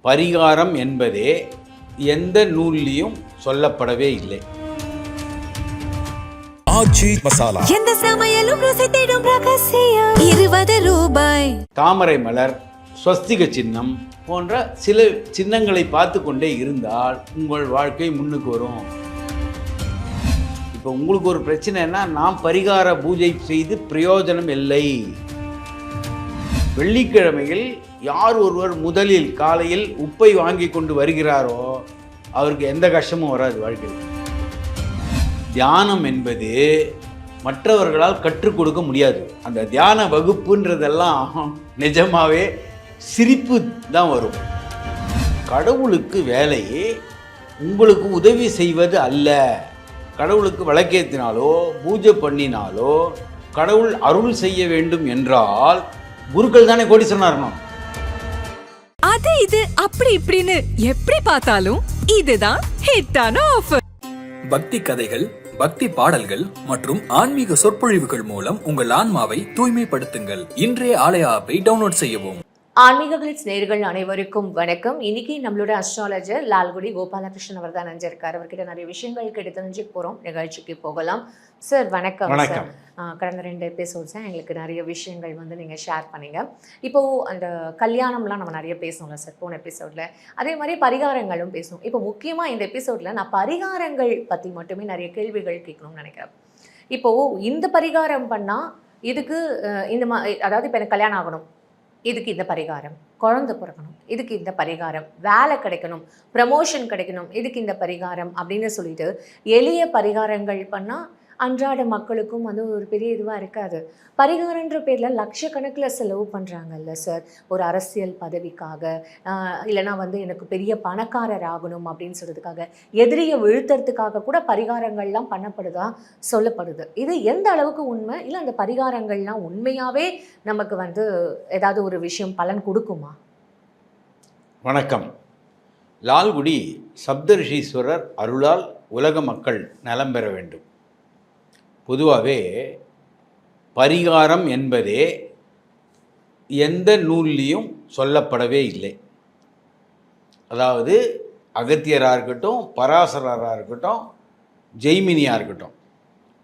பரிகாரம் என்பதே எந்த நூல்லையும் சொல்லப்படவே இல்லை. ஆச்சி மசாலா எந்த சமையலும் ருசி தேடும் ரகசியம் 20 ரூபாய். தாமரை மலர், ஸ்வஸ்திக சின்னம் போன்ற சில சின்னங்களை பார்த்து கொண்டே இருந்தால் உங்கள் வாழ்க்கை முன்னுக்கு வரும். இப்போ உங்களுக்கு ஒரு பிரச்சனைனா நாம் பரிகார பூஜை செய்து பிரயோஜனம் இல்லை. வெள்ளிக்கிழமையில் யார் ஒருவர் முதலில் காலையில் உப்பை வாங்கி கொண்டு வருகிறாரோ அவருக்கு எந்த கஷ்டமும் வராது வாழ்க்கையில். தியானம் என்பது மற்றவர்களால் கற்றுக் கொடுக்க முடியாது. அந்த தியான வகுப்புன்றதெல்லாம் நிஜமாவே சிரிப்பு தான் வரும். கடவுளுக்கு வேலையே உங்களுக்கு உதவி செய்வது அல்ல. கடவுளுக்கு விளக்கேற்றினாலோ பூஜை பண்ணினாலோ கடவுள் அருள் செய்ய வேண்டும் என்றால் குருக்கள் தானே கோடீஸ்வரனா இருக்கணும். அது இது அப்படி இப்படின்னு எப்படி பார்த்தாலும் இதுதான் ஹிட்டான ஆஃபர். பக்தி கதைகள், பக்தி பாடல்கள் மற்றும் ஆன்மீக சொற்பொழிவுகள் மூலம் உங்கள் ஆன்மாவை தூய்மைப்படுத்துங்கள். இன்றைய ஆலய ஆப்பை டவுன்லோட் செய்யவும். ஆன்மீக கிளிட்ஸ் நேயர்கள் அனைவருக்கும் வணக்கம். இன்னைக்கு நம்மளோட அஸ்ட்ராலஜர் லால்குடி கோபாலகிருஷ்ணன் அவர் தான் நினைஞ்சிருக்காரு. அவர்கிட்ட நிறைய விஷயங்கள் கேட்டு தெரிஞ்சுக்க போறோம். நிகழ்ச்சிக்கு போகலாம். சார் வணக்கம். வணக்கம். கடந்த 2 எபிசோட்ஸ் எங்களுக்கு நிறைய விஷயங்கள் நீங்க ஷேர் பண்ணீங்க. இப்போ அந்த கல்யாணம்லாம் நம்ம நிறைய பேசணும்ல சார் போன எபிசோட்ல, அதே மாதிரி பரிகாரங்களும் பேசணும். இப்போ முக்கியமா இந்த எபிசோட்ல நான் பரிகாரங்கள் பத்தி மட்டுமே நிறைய கேள்விகள் கேட்கணும்னு நினைக்கிறேன். இப்போ இந்த பரிகாரம் பண்ணா இதுக்கு இந்த அதாவது இப்போ எனக்கு கல்யாணம் ஆகணும், இதுக்கு இந்த பரிகாரம், குழந்தை பிறக்கணும், இதுக்கு இந்த பரிகாரம், வேலை கிடைக்கணும், ப்ரமோஷன் கிடைக்கணும், இதுக்கு இந்த பரிகாரம் அப்படின்னு சொல்லிட்டு எளிய பரிகாரங்கள் பண்ணால் அன்றாட மக்களுக்கும் ஒரு பெரிய இதுவாக இருக்காது. பரிகாரன்ற பேரில் லட்சக்கணக்கில் செலவு பண்ணுறாங்கல்ல சார், ஒரு அரசியல் பதவிக்காக, இல்லைனா எனக்கு பெரிய பணக்காரர் ஆகணும் அப்படின்னு சொல்கிறதுக்காக, எதிரியை வீழ்த்துறதுக்காக கூட பரிகாரங்கள்லாம் பண்ணப்படுதா சொல்லப்படுது. இது எந்த அளவுக்கு உண்மை, இல்லை அந்த பரிகாரங்கள்லாம் உண்மையாகவே நமக்கு ஏதாவது ஒரு விஷயம் பலன் கொடுக்குமா? வணக்கம். லால்குடி சப்தரிஷீஸ்வரர் அருளால் உலக மக்கள் நலம் பெற வேண்டும். பொதுவாகவே பரிகாரம் என்பதே எந்த நூல்லையும் சொல்லப்படவே இல்லை. அதாவது அகத்தியராக இருக்கட்டும், பராசரராக இருக்கட்டும், ஜெய்மினியாக இருக்கட்டும்,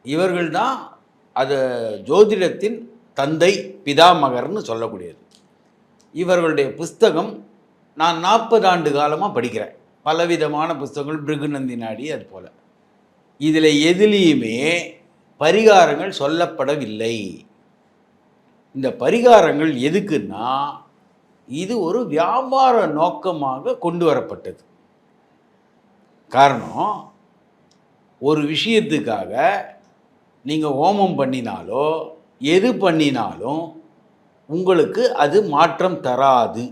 இவர்கள் தான் அது ஜோதிடத்தின் தந்தை பிதாமகர்னு சொல்லக்கூடியது. இவர்களுடைய புஸ்தகம் நான் 40 ஆண்டு காலமாக படிக்கிறேன். பலவிதமான புஸ்தகங்கள், பிருகுநந்தி நாடி, அது போல். இதில் எதுலேயுமே பரிகாரங்கள் சொல்லப்படவில்லை. இந்த பரிகாரங்கள் எதுக்குன்னா இது ஒரு வியாபார நோக்கமாக கொண்டு வரப்பட்டது. காரணம், ஒரு விஷயத்துக்காக நீங்கள் ஹோமம் பண்ணினாலோ எது பண்ணினாலும் உங்களுக்கு அது மாற்றம் தராது.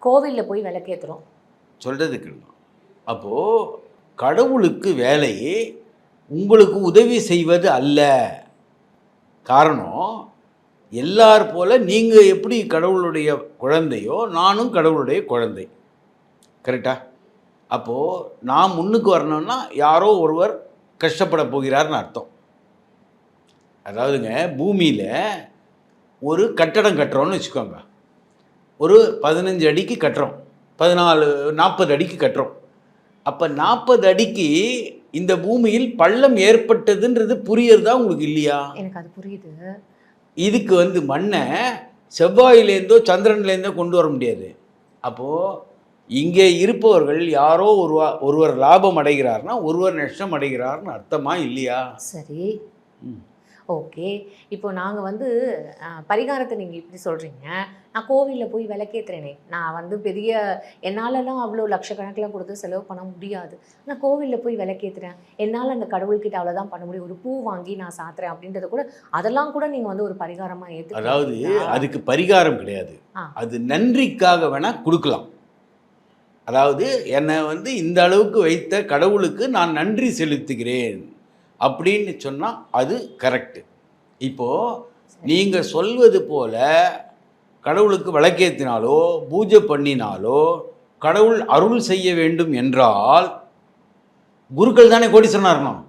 கோவிலில் போய் விளக்கேற்றுறோம் சொல்கிறதுக்கு. அப்போது கடவுளுக்கு வேலையே உங்களுக்கு உதவி செய்வது அல்ல. காரணம், எல்லார் போல் நீங்கள் எப்படி கடவுளுடைய குழந்தையோ நானும் கடவுளுடைய குழந்தை. கரெக்டாக? அப்போது நான் முன்னுக்கு வரணும்னா யாரோ ஒருவர் கஷ்டப்பட போகிறார்னு அர்த்தம். அதாவதுங்க, பூமியில் ஒரு கட்டடம் கட்டுறோன்னு வச்சுக்கோங்க. ஒரு 15 அடிக்கு கட்டுறோம், 40 அடிக்கு கட்டுறோம். அப்போ 40 அடிக்கு இந்த பூமியில் பள்ளம் ஏற்பட்டதுன்றது புரியறதா உங்களுக்கு இல்லையா? எனக்கு அது புரியுது. இதுக்கு மண்ணை செவ்வாயிலேருந்தோ சந்திரன்லேருந்தோ கொண்டு வர முடியாது. அப்போது இங்கே இருப்பவர்கள் யாரோ ஒருவர் லாபம் அடைகிறார்னா ஒருவர் நஷ்டம் அடைகிறார்னு அர்த்தமா இல்லையா? சரி, ஓகே. இப்போ நாங்கள் பரிகாரத்தை நீங்கள் இப்படி சொல்கிறீங்க. நான் கோவிலில் போய் விளக்கேற்றுறேனே, நான் பெரிய என்னாலலாம் அவ்வளோ லட்சக்கணக்கில் கொடுத்து செலவு பண்ண முடியாது. நான் கோவிலில் போய் விளக்கேற்றுறேன், என்னால் அந்த கடவுள்கிட்ட அவ்வளோதான் பண்ண முடியும். ஒரு பூ வாங்கி நான் சாத்துறேன் அப்படின்றத கூட, அதெல்லாம் கூட நீங்கள் ஒரு பரிகாரமாக ஏற்று. அதாவது அதுக்கு பரிகாரம் கிடையாது, அது நன்றிக்காக வேணால் கொடுக்கலாம். அதாவது என்னை இந்த அளவுக்கு வைத்த கடவுளுக்கு நான் நன்றி செலுத்துகிறேன் அப்படின்னு சொன்னால் அது கரெக்டு. இப்போது நீங்கள் சொல்வது போல் கடவுளுக்கு விளக்கேற்றினாலோ பூஜை பண்ணினாலோ கடவுள் அருள் செய்ய வேண்டும் என்றால் குருக்கள் தானே கோடீஸ்வரனா இருக்கணும்.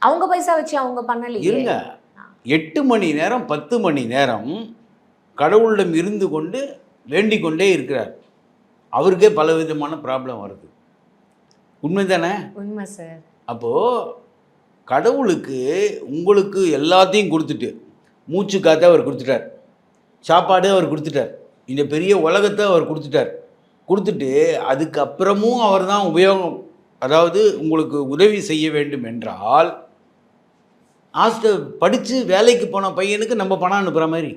அவங்க பைசா வச்சு அவங்க பண்ணல. இருங்க, 8 மணி நேரம் 10 மணி நேரம் கடவுளிடம் இருந்து கொண்டு வேண்டிக் கொண்டே இருக்கிறார். அவருக்கே பல விதமான ப்ராப்ளம் வருது. உண்மை தானே? உண்மை சார். அப்போது கடவுளுக்கு உங்களுக்கு எல்லாத்தையும் கொடுத்துட்டு, மூச்சு காற்றை அவர் கொடுத்துட்டார், சாப்பாடு அவர் கொடுத்துட்டார், இந்த பெரிய உலகத்தை அவர் கொடுத்துட்டு அதுக்கப்புறமும் அவர் தான் உபயோகம், அதாவது உங்களுக்கு உதவி செய்ய வேண்டும் என்றால் படித்து வேலைக்கு போன பையனுக்கு நம்ம பணம் அனுப்புகிற மாதிரி,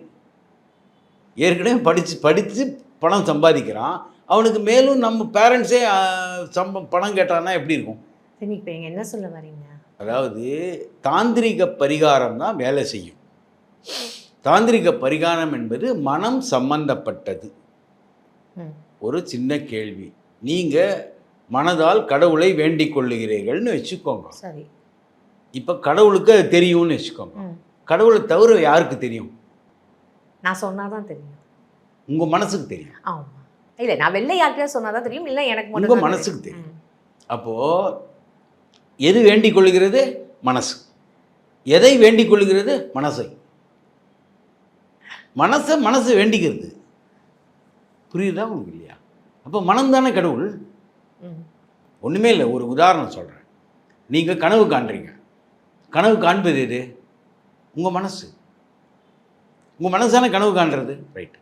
ஏற்கனவே படித்து பணம் சம்பாதிக்கிறான், அவனுக்கு மேலும் நம்ம பேரண்ட்ஸே பணம் கேட்டான்னா எப்படி இருக்கும்? சரி, இப்போ நீங்கள் என்ன சொல்ல வரீங்க? அதாவது தாந்திரிக பரிகாரம் தான் வேலை செய்யும். தாந்திரிக பரிகாரம் என்பது மனம் சம்பந்தப்பட்டது. ஒரு சின்ன கேள்வி, நீங்கள் மனதால் கடவுளை வேண்டிக் கொள்ளுகிறீர்கள்னு வச்சுக்கோங்க. சரி. இப்போ கடவுளுக்கு அது தெரியும்னு வச்சுக்கோங்க. கடவுளை தவிர யாருக்கு தெரியும்? நான் சொன்னாதான் தெரியும். உங்கள் மனசுக்கு தெரியும். ஆமாம். இல்லை, நான் வெளில யார்கிட்டயா சொன்னாதான் தெரியும், இல்லை எனக்கு உங்கள் மனசுக்கு தெரியும். அப்போது எது வேண்டிக் கொள்ளுகிறது? மனசு. எதை வேண்டிக் கொள்ளுகிறது? மனசை. மனசை வேண்டிக்கிறது. புரியுதா உங்களுக்கு? இல்லையா? அப்போ மனம் தானே கடவுள். ஒன்றுமே இல்லை, ஒரு உதாரணம் சொல்கிறேன். நீங்கள் கனவு காண்றீங்க, கனவு காண்பது எது? உங்கள் மனசு. உங்கள் மனசு தானே கனவு காண்றது. ரைட்.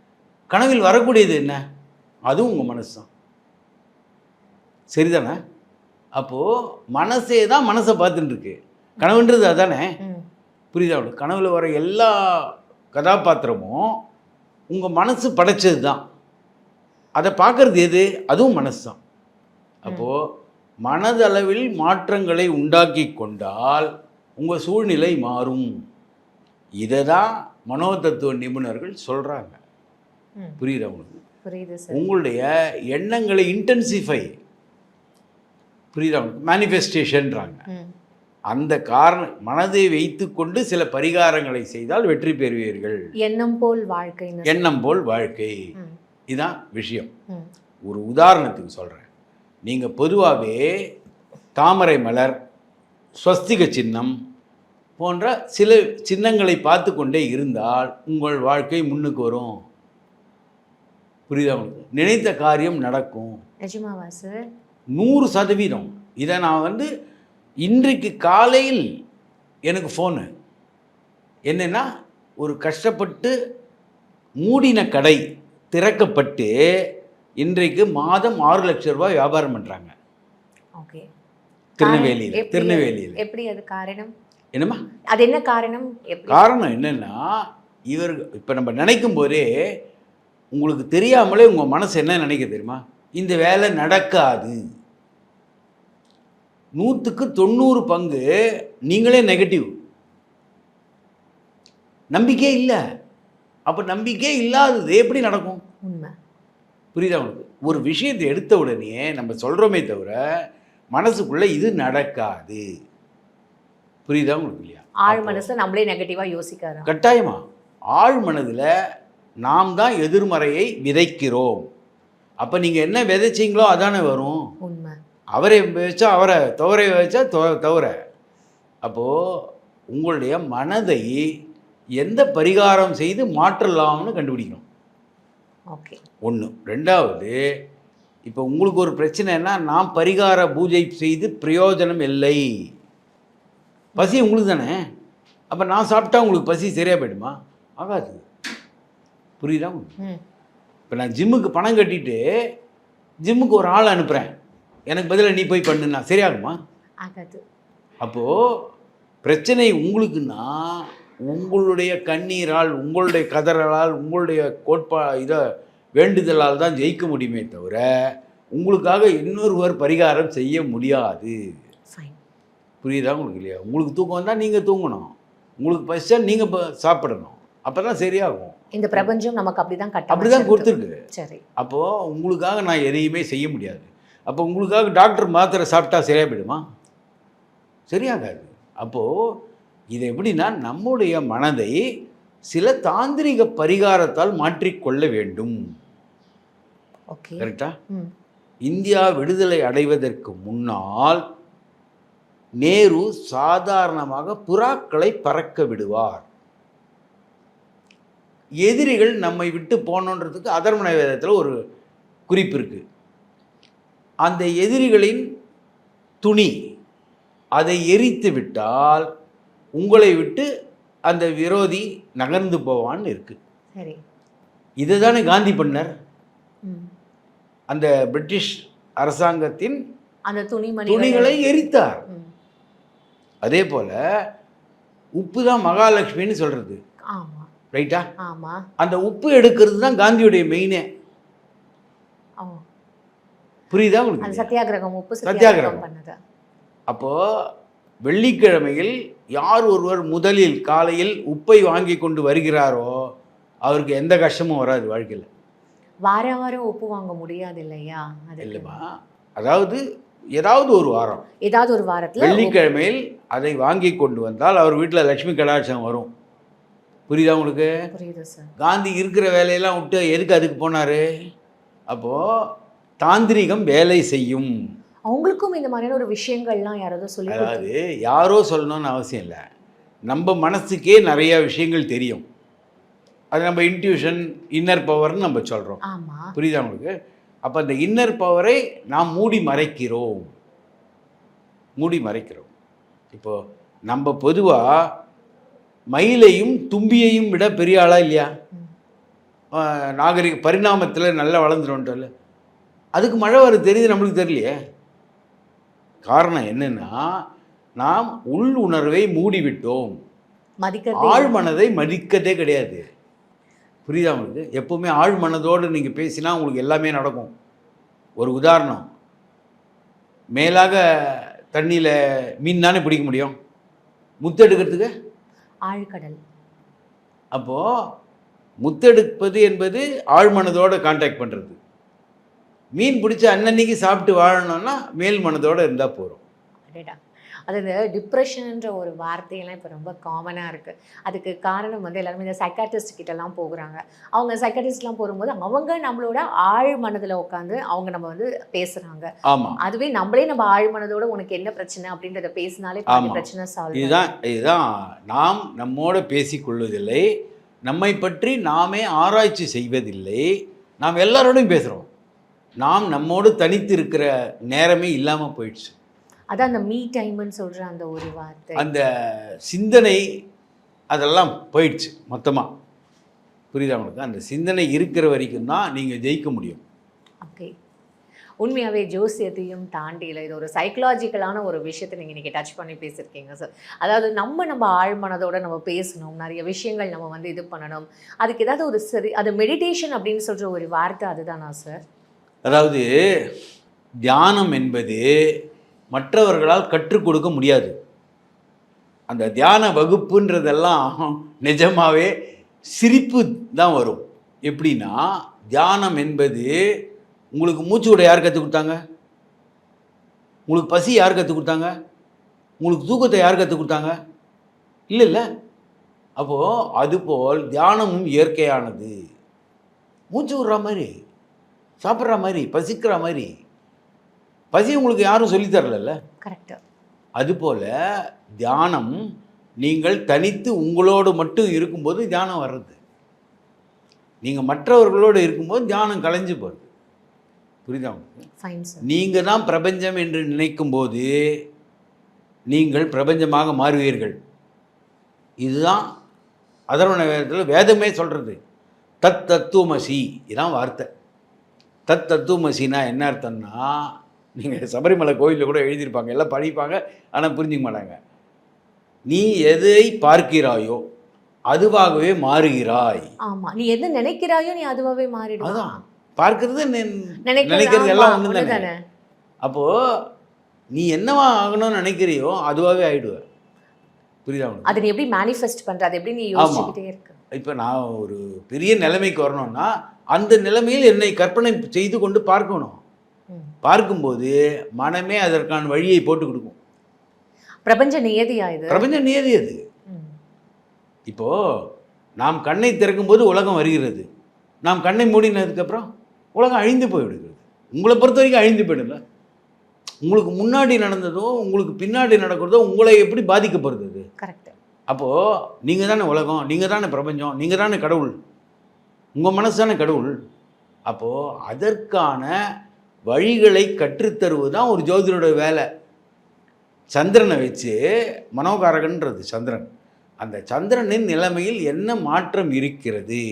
கனவில் வரக்கூடியது என்ன? அதுவும் உங்கள் மனசு தான். சரிதானே? அப்போது மனசே தான் மனசை பார்த்துட்டு இருக்கு. கனவுன்றது அதானே. புரியுதா? கனவில் வர எல்லா கதாபாத்திரமும் உங்கள் மனசு படைச்சது தான். அதை பார்க்குறது எது? அதுவும் மனசு தான். அப்போது மனதளவில் மாற்றங்களை உண்டாக்கி கொண்டால் உங்கள் சூழ்நிலை மாறும். இதை தான் மனோதத்துவ நிபுணர்கள் சொல்கிறாங்க. புரியுதா உங்களுக்கு? புரியுது சார். உங்களுடைய எண்ணங்களை இன்டென்சிஃபை, புரியுதா? மேனிஃபெஸ்டேஷன்றாங்க. அந்த காரணம் மனதை வைத்து கொண்டு சில பரிகாரங்களை செய்தால் வெற்றி பெறுவீர்கள். எண்ணம் போல் வாழ்க்கை. எண்ணம் போல் வாழ்க்கை, இதுதான் விஷயம். ஒரு உதாரணத்துக்கு சொல்கிறேன். நீங்கள் பொதுவாகவே தாமரை மலர், ஸ்வஸ்திக சின்னம் போன்ற சில சின்னங்களை பார்த்து கொண்டே இருந்தால் உங்கள் வாழ்க்கை முன்னுக்கு வரும். புரியுதா உங்களுக்கு? நினைத்த காரியம் நடக்கும். நிஜமாவா சார்? 100%. இதை நான் இன்றைக்கு காலையில் எனக்கு ஃபோனு என்னென்னா, ஒரு கஷ்டப்பட்டு மூடின கடை திறக்கப்பட்டு இன்றைக்கு மாதம் 6 லட்சம் ரூபாய் வியாபாரம் பண்ணுறாங்க. ஓகே. திருநெல்வேலியில். எப்படி அது காரணம்? என்னம்மா அது என்ன காரணம்? காரணம் என்னென்னா, இப்போ நம்ம நினைக்கும் போதே உங்களுக்கு தெரியாமலே உங்கள் மனசு என்ன நினைக்க தெரியுமா? இந்த வேலை நடக்காது. 100க்கு 90 பங்கு நீங்களே நெகட்டிவ், நம்பிக்கை இல்லை. அப்போ நம்பிக்கை இல்லாதது எப்படி நடக்கும்? உண்மை. புரியுதா உங்களுக்கு? ஒரு விஷயத்தை எடுத்த உடனே நம்ம சொல்கிறோமே தவிர மனசுக்குள்ளே இது நடக்காது. புரியுதா உங்களுக்கு? இல்லையா? ஆழ் மனசில் நம்மளே நெகட்டிவாக யோசிக்கிறோம். கட்டாயமா ஆழ் மனதில் நாம் தான் எதிர்மறையை விதைக்கிறோம். அப்போ நீங்கள் என்ன விதைச்சிங்களோ அதானே வரும். உண்மை. அவரை வச்சா அவரை, துவரை வச்சா துவரை. அப்போது உங்களுடைய மனதை எந்த பரிகாரம் செய்து மாற்றலாம்னு கண்டுபிடிக்கணும். ஓகே. ஒன்று. ரெண்டாவது, இப்போ உங்களுக்கு ஒரு பிரச்சனைனா, நான் பரிகார பூஜை செய்து பிரயோஜனம் இல்லை. பசி உங்களுக்கு தானே. அப்போ நான் சாப்பிட்டா உங்களுக்கு பசி சரியாக போயிடுமா? ஆகாது. புரியுதா? இப்போ நான் ஜிம்முக்கு பணம் கட்டிட்டு ஜிம்முக்கு ஒரு ஆள் அனுப்புகிறேன், எனக்கு பதிலாக நீ போய் பண்ணுன்னா சரியாகுமா? ஆகாது. அப்போது பிரச்சனை உங்களுக்குன்னா உங்களுடைய கண்ணீரால், உங்களுடைய கதறலால், உங்களுடைய இதை வேண்டுதலால் தான் ஜெயிக்க முடியுமே தவிர உங்களுக்காக இன்னொருவர் பரிகாரம் செய்ய முடியாது. புரியுதா உங்களுக்கு? இல்லையா? உங்களுக்கு தூக்கம் வந்தால் நீங்கள் தூங்கணும், உங்களுக்கு பசிச்சா நீங்கள் சாப்பிடணும், அப்போ தான் சரியாகும். இந்த பிரபஞ்சம் நமக்கு அப்படி தான் கொடுத்துருக்கு. சரி. அப்போது உங்களுக்காக நான் எதையுமே செய்ய முடியாது. அப்போ உங்களுக்காக டாக்டர் மாத்திரை சாப்பிட்டா சரியாக போயிடுமா? சரியாகாது. அப்போது இது எப்படின்னா, நம்முடைய மனதை சில தாந்திரிக பரிகாரத்தால் மாற்றிக்கொள்ள வேண்டும். கரெக்டா? இந்தியா விடுதலை அடைவதற்கு முன்னால் நேரு சாதாரணமாக புறாக்களை பறக்க விடுவார். எதிரிகள் நம்மை விட்டு போனோன்றதுக்கு அதர்மண வேதத்தில் ஒரு குறிப்பு இருக்குது. அந்த எதிரிகளின் துணி அதை எரித்து விட்டால் உங்களை விட்டு அந்த விரோதி நகர்ந்து போவான்னு இருக்கு. சரி. இதை தானே காந்தி பண்ணார். ம். அந்த பிரிட்டிஷ் அரசாங்கத்தின் அந்த துணிகளை எரித்தார். அதே போல உப்பு தான் மகாலட்சுமின்னு சொல்றது. ஆமா. ரைட்டா? ஆமா. அந்த உப்பு எடுக்கிறது தான் காந்தியுடைய மெயினே. புரியுதா உங்களுக்கு? அந்த சத்தியாகிரகம், உப்பு சத்தியாகிரகம் பண்ணது. அப்போ வெள்ளிக்கிழமையில் யார் ஒருவர் முதலில் காலையில் உப்பை வாங்கி கொண்டு வருகிறாரோ அவருக்கு எந்த கஷ்டமும் வராது வாழ்க்கையில். வாரம் உப்பு வாங்க முடியாது இல்லையா? அது இல்லைம்மா, அதாவது ஏதாவது ஒரு வாரம், ஏதாவது ஒரு வாரத்தில் வெள்ளிக்கிழமையில் அதை வாங்கி கொண்டு வந்தால் அவர் வீட்டில் லட்சுமி கடாட்சம் வரும். புரியுதா உங்களுக்கு? புரியுது சார். காந்தி இருக்கிற வேலையெல்லாம் விட்டு எதுக்கு அதுக்கு போனார்? அப்போது தாந்திரிகம் வேலை செய்யும். அவங்களுக்கும் இந்த மாதிரியான ஒரு விஷயங்கள்லாம் யாராவது சொல்லி, அதாவது யாரோ சொல்லணும்னு அவசியம் இல்லை, நம்ம மனசுக்கே நிறைய விஷயங்கள் தெரியும். அது நம்ம இன்ட்யூஷன், இன்னர் பவர்னு நம்ம சொல்கிறோம். ஆமாம். புரியுதா உங்களுக்கு? அப்போ அந்த இன்னர் பவரை நாம் மூடி மறைக்கிறோம். இப்போது நம்ம பொதுவாக மயிலையும் தும்பியையும் விட பெரிய ஆளா இல்லையா? நாகரிக பரிணாமத்தில் நல்லா வளர்ந்துருவோன்ட்டு அதுக்கு மழை வர தெரியுது, நம்மளுக்கு தெரியலையே. காரணம் என்னன்னா, நாம் உள் உணர்வை மூடிவிட்டோம், ஆழ் மனதை மதிக்கதே கிடையாது. புரியுதா உங்களுக்கு? எப்பவுமே ஆழ் மனதோடு நீங்கள் பேசினா உங்களுக்கு எல்லாமே நடக்கும். ஒரு உதாரணம், மேலாக தண்ணியில் மீன் தானே பிடிக்க முடியும், முத்தெடுக்கிறதுக்கு ஆழ்கடல். அப்போது முத்தெடுப்பது என்பது ஆழ் மனதோடு கான்டாக்ட் பண்ணுறது. மீன் பிடிச்ச அன்னன்னைக்கு சாப்பிட்டு வாழணும்னா மேல் மனதோடு இருந்தால் போகிறோம். அது இந்த டிப்ரெஷன்ன்ற ஒரு வார்த்தையெல்லாம் இப்போ ரொம்ப காமனாக இருக்குது. அதுக்கு காரணம் வந்து எல்லாருமே இந்த சைக்காட்ரிஸ்ட் கிட்டலாம் போகிறாங்க. அவங்க சைக்காட்ரிஸ்ட்லாம் போகும்போது அவங்க நம்மளோட ஆழ் மனதில் உட்காந்து அவங்க நம்ம வந்து பேசுகிறாங்க. ஆமாம். அதுவே நம்மளே நம்ம ஆழ் மனதோட உனக்கு என்ன பிரச்சனை அப்படின்றத பேசினாலே பிரச்சனை சால்வ். இதுதான் நாம் நம்மோட பேசிக்கொள்வதில்லை, நம்மை பற்றி நாமே ஆராய்ச்சி செய்வதில்லை, நாம் எல்லாரோடையும் பேசுகிறோம். நாம் நம்மோடு தனித்து இருக்கிற நேரமே இல்லாமல் போயிடுச்சு. அதான் அந்த மீ டைம்னு சொல்கிற அந்த ஒரு வார்த்தை, அந்த சிந்தனை அதெல்லாம் போயிடுச்சு மொத்தமாக. புரியுதா உங்களுக்கு? அந்த சிந்தனை இருக்கிற வரைக்கும் தான் நீங்கள் ஜெயிக்க முடியும். ஓகே. உண்மையாகவே ஜோசியத்தையும் தாண்டியில் இது ஒரு சைக்கலாஜிக்கலான ஒரு விஷயத்தை நீங்கள் இன்றைக்கி டச் பண்ணி பேசியிருக்கீங்க சார். அதாவது நம்ம ஆழ்மனதோடு நம்ம பேசணும், நிறைய விஷயங்கள் நம்ம வந்து இது பண்ணணும். அதுக்கு ஏதாவது ஒரு சரி, அது மெடிடேஷன் அப்படின்னு சொல்கிற ஒரு வார்த்தை அதுதானா சார்? அதாவது தியானம் என்பது மற்றவர்களால் கற்றுக் கொடுக்க முடியாது. அந்த தியான வகுப்புன்றதெல்லாம் நிஜமாகவே சிரிப்பு தான் வரும். எப்படின்னா, தியானம் என்பது உங்களுக்கு மூச்சு விட யார் கற்றுக் கொடுத்தாங்க? உங்களுக்கு பசி யார் கற்றுக் கொடுத்தாங்க? உங்களுக்கு தூக்கத்தை யார் கற்றுக் கொடுத்தாங்க? இல்லை. அப்போது அதுபோல் தியானமும் இயற்கையானது. மூச்சு விடுற மாதிரி, சாப்பிட்ற மாதிரி, பசிக்கிற மாதிரி. பசி உங்களுக்கு யாரும் சொல்லித்தரல. கரெக்டு. அதுபோல் தியானம் நீங்கள் தனித்து உங்களோடு மட்டும் இருக்கும்போது தியானம் வர்றது, நீங்கள் மற்றவர்களோடு இருக்கும்போது தியானம் கலைஞ்சு போகிறது. புரியுதா உங்களுக்கு? நீங்கள் தான் பிரபஞ்சம் என்று நினைக்கும்போது நீங்கள் பிரபஞ்சமாக மாறுவீர்கள். இதுதான் அதர்வண வேதத்தில் வேதமே சொல்கிறது. தத் தத்துவமசி, இதுதான் வார்த்தை. தத் தத்துவமசினா என்ன அர்த்தம்னா, நீங்கள் சபரிமலை கோயிலில் கூட எழுதியிருப்பாங்க, எல்லாம் படிப்பாங்க, ஆனால் புரிஞ்சிக்க மாட்டாங்க. நீ எதை பார்க்கிறாயோ அதுவாகவே மாறுகிறாய். ஆமாம், நீ எது நினைக்கிறாயோ நீ அதுவாகவே மாறிடும். அதான் பார்க்கறது நினைக்கிறது எல்லாம் ஒன்று தானே. அப்போது நீ என்னவா ஆகணும்னு நினைக்கிறியோ அதுவாகவே ஆகிடுவ. புரியுதா? அதை நீ எப்படி மேனிஃபெஸ்ட் பண்ணுற, அதை எப்படி நீ யோசிச்சுக்கிட்டே இருக்க. இப்போ நான் ஒரு பெரிய நிலைமைக்கு வரணும்னா அந்த நிலைமையில் என்னை கற்பனை செய்து கொண்டு பார்க்கணும். பார்க்கும்போது மனமே அதற்கான வழியை போட்டு கொடுக்கும். பிரபஞ்ச நியதியா இது? பிரபஞ்ச நியதி அது. இப்போது நாம் கண்ணை திறக்கும்போது உலகம் வருகிறது, நாம் கண்ணை மூடினதுக்கப்புறம் உலகம் அழிந்து போய்விடுகிறது. உங்களை பொறுத்த வரைக்கும் அழிந்து போயிடுங்க. உங்களுக்கு முன்னாடி நடந்ததோ உங்களுக்கு பின்னாடி நடக்கிறதோ உங்களை எப்படி பாதிக்கப்படுறது அது? கரெக்ட். அப்போது நீங்கள் தானே உலகம், நீங்கள் தானே பிரபஞ்சம், நீங்கள் தானே கடவுள், உங்கள் மனசு தானே கடவுள். அப்போது அதற்கான வழிகளை கற்றுத்தருவது தான் ஒரு ஜோதிடரோட வேலை. சந்திரனை வச்சு மனோகாரகன்றது சந்திரன், அந்த சந்திரனின் நிலைமையில் என்ன மாற்றம் இருக்கிறது,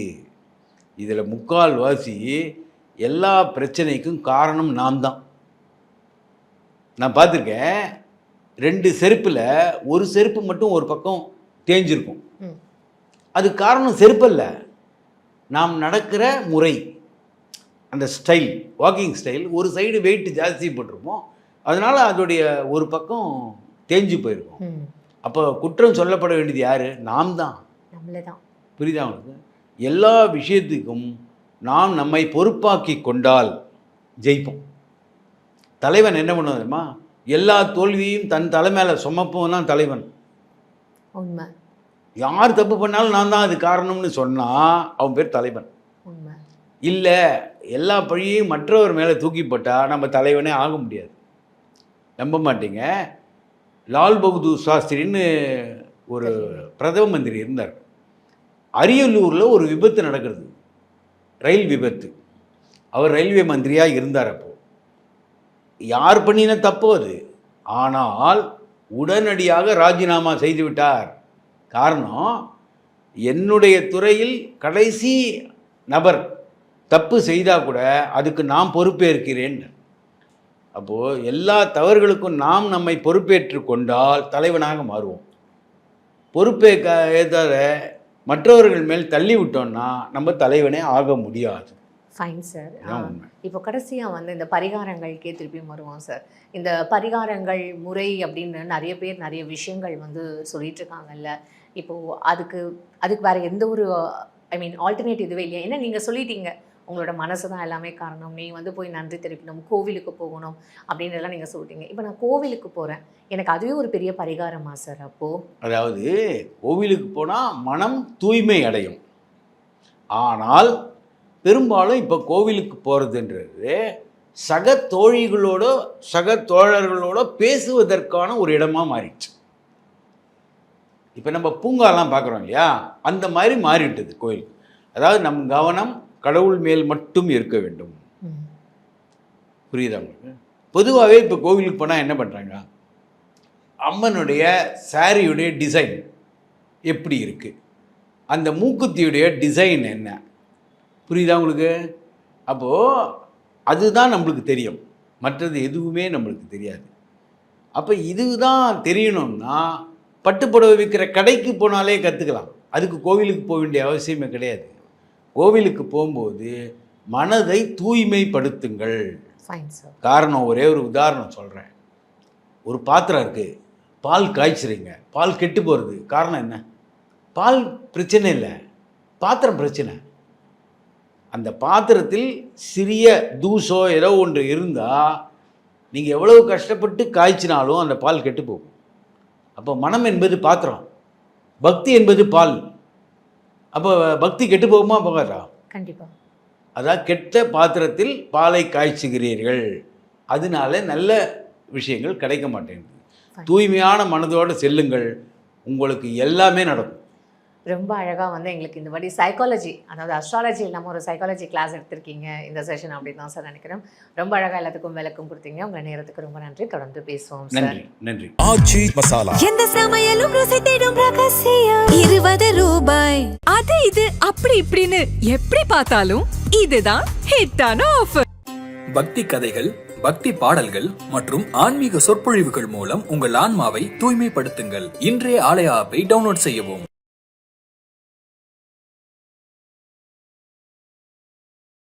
இதில் முக்கால்வாசி எல்லா பிரச்சனைக்கும் காரணம் நாம் தான். நான் பார்த்துருக்கேன், 2 செருப்பில் ஒரு செருப்பு மட்டும் ஒரு பக்கம் தேஞ்சிருக்கும். அது காரணம் செருப்பல்ல, நாம் நடக்கிற முறை, அந்த ஸ்டைல், வாக்கிங் ஸ்டைல். ஒரு சைடு வெயிட் ஜாஸ்தி போட்டிருப்போம், அதனால் அதோடைய ஒரு பக்கம் தேஞ்சு போயிருக்கும். அப்போ குற்றம் சொல்லப்பட வேண்டியது யார்? நாம் தான், நம்மளே தான். புரியுதா உங்களுக்கு? எல்லா விஷயத்துக்கும் நாம் நம்மை பொறுப்பாக்கி கொண்டால் ஜெயிப்போம். தலைவன் என்ன பண்ணுவது தெரியுமா? எல்லா தோல்வியும் தன் தலை மேலே சுமப்பவன் தான் தலைவன். உண்மை. யார் தப்பு பண்ணாலும் நான் தான் அது காரணம்னு சொன்னால் அவன் பேர் தலைவன். உண்மை. இல்லை, எல்லா பழியையும் மற்றவர் மேலே தூக்கி போட்டால் நம்ம தலைவனே ஆக முடியாது. நம்ப மாட்டீங்க, லால் பகதூர் சாஸ்திரின்னு ஒரு பிரதம மந்திரி இருந்தார். அரியலூரில் ஒரு விபத்து நடக்கிறது, ரயில் விபத்து. அவர் ரயில்வே மந்திரியாக இருந்தார். அப்போது யார் பண்ணின தப்போ அது, ஆனால் உடனடியாக ராஜினாமா செய்து விட்டார். காரணம், என்னுடைய துறையில் கடைசி நபர் தப்பு செய்தால் கூட அதுக்கு நான் பொறுப்பேற்கிறேன். அப்போது எல்லா தவறுகளுக்கும் நாம் நம்மை பொறுப்பேற்று கொண்டால் தலைவனாக மாறுவோம். பொறுப்பேற்க ஏற்றாத மற்றவர்கள் மேல் தள்ளி விட்டோம்னா நம்ம தலைவனே ஆக முடியாது. Fine sir. இப்போ கடைசியாக வந்து இந்த பரிகாரங்களுக்கே திருப்பியும் வருவோம் சார். இந்த பரிகாரங்கள் முறை அப்படின்னு நிறைய பேர் நிறைய விஷயங்கள் வந்து சொல்லிட்டு இருக்காங்கல்ல. இப்போது அதுக்கு வேறு எந்த ஒரு ஆல்டர்னேட்டிவ் இதுவே இல்லையா? ஏன்னா நீங்கள் சொல்லிட்டீங்க, உங்களோட மனசு தான் எல்லாமே காரணம், நீ வந்து போய் நன்றி தெரிவிக்கணும், கோவிலுக்கு போகணும் அப்படின்றலாம் நீங்கள் சொல்லிட்டீங்க. இப்போ நான் கோவிலுக்கு போகிறேன், எனக்கு அதுவே ஒரு பெரிய பரிகாரமா சார்? அப்போது அதாவது கோவிலுக்கு போனால் மனம் தூய்மை அடையும். ஆனால் பெரும்பாலும் இப்போ கோவிலுக்கு போகிறதுன்றது சக தோழிகளோட சக தோழர்களோட பேசுவதற்கான ஒரு இடமா மாறிடுச்சு. இப்போ நம்ம பூங்காலாம் பார்க்குறோம் இல்லையா, அந்த மாதிரி மாறிவிட்டது கோயில். அதாவது நம் கவனம் கடவுள் மேல் மட்டும் இருக்க வேண்டும். புரியுதா உங்களுக்கு? பொதுவாகவே இப்போ கோவிலுக்கு போனால் என்ன பண்ணுறாங்க, அம்மனுடைய சாரியுடைய டிசைன் எப்படி இருக்குது, அந்த மூக்குத்தியுடைய டிசைன் என்ன, புரியுதா உங்களுக்கு? அப்போது அதுதான் நம்மளுக்கு தெரியும், மற்றது எதுவுமே நம்மளுக்கு தெரியாது. அப்போ இதுதான் தெரியணும்னா பட்டுப்புடவை விற்கிற கடைக்கு போனாலே கற்றுக்கலாம், அதுக்கு கோவிலுக்கு போக வேண்டிய அவசியமே கிடையாது. கோவிலுக்கு போகும்போது மனதை தூய்மைப்படுத்துங்கள். காரணம், ஒரே ஒரு உதாரணம் சொல்கிறேன். ஒரு பாத்திரம் இருக்குது, பால் காய்ச்சுறீங்க, பால் கெட்டு போகிறது. காரணம் என்ன? பால் பிரச்சனை இல்லை, பாத்திரம் பிரச்சனை. அந்த பாத்திரத்தில் சிறிய தூசோ ஏதோ ஒன்று இருந்தால் நீங்கள் எவ்வளவு கஷ்டப்பட்டு காய்ச்சினாலும் அந்த பால் கெட்டு போகும். அப்போ மனம் என்பது பாத்திரம், பக்தி என்பது பால். அப்போ பக்தி கெட்டு போகுமா போகாதா? கண்டிப்பாக. அதான் கெட்ட பாத்திரத்தில் பாலை காய்ச்சுகிறீர்கள், அதனால நல்ல விஷயங்கள் கிடைக்க மாட்டேங்குது. தூய்மையான மனதோடு செல்லுங்கள், உங்களுக்கு எல்லாமே நடக்கும். ரொம்ப அழகாக வந்து எங்களுக்கு இந்த வாட்டி சைக்காலஜி, அதாவது அஸ்ட்ராலஜி இல்லாமல் ஒரு சைக்காலஜி கிளாஸ் எடுத்திருக்கீங்க இந்த செஷன் அப்படின்னு தான் சார் நினைக்கிறேன். ரொம்ப அழகாக எல்லாத்துக்கும் விளக்கம் கொடுத்தீங்க. உங்கள் நேரத்துக்கு ரொம்ப நன்றி. தொடர்ந்து பேசுவோம் சார். நன்றி. நன்றி. ஆச்சி மசாலா, எந்த சமையலும் ருசி தேடும் ரகசியம். 20 ரூபாய். அது இது அப்படி இப்படின்னு எப்படி பார்த்தாலும் இதுதான் ஹிட்டான ஆஃபர். பக்தி கதைகள், பக்தி பாடல்கள் மற்றும் ஆன்மீக சொற்பொழிவுகள் மூலம் உங்கள் ஆன்மாவை தூய்மைப்படுத்துங்கள். இன்றைய ஆலய ஆப்பை டவுன்லோட் செய்யவும்.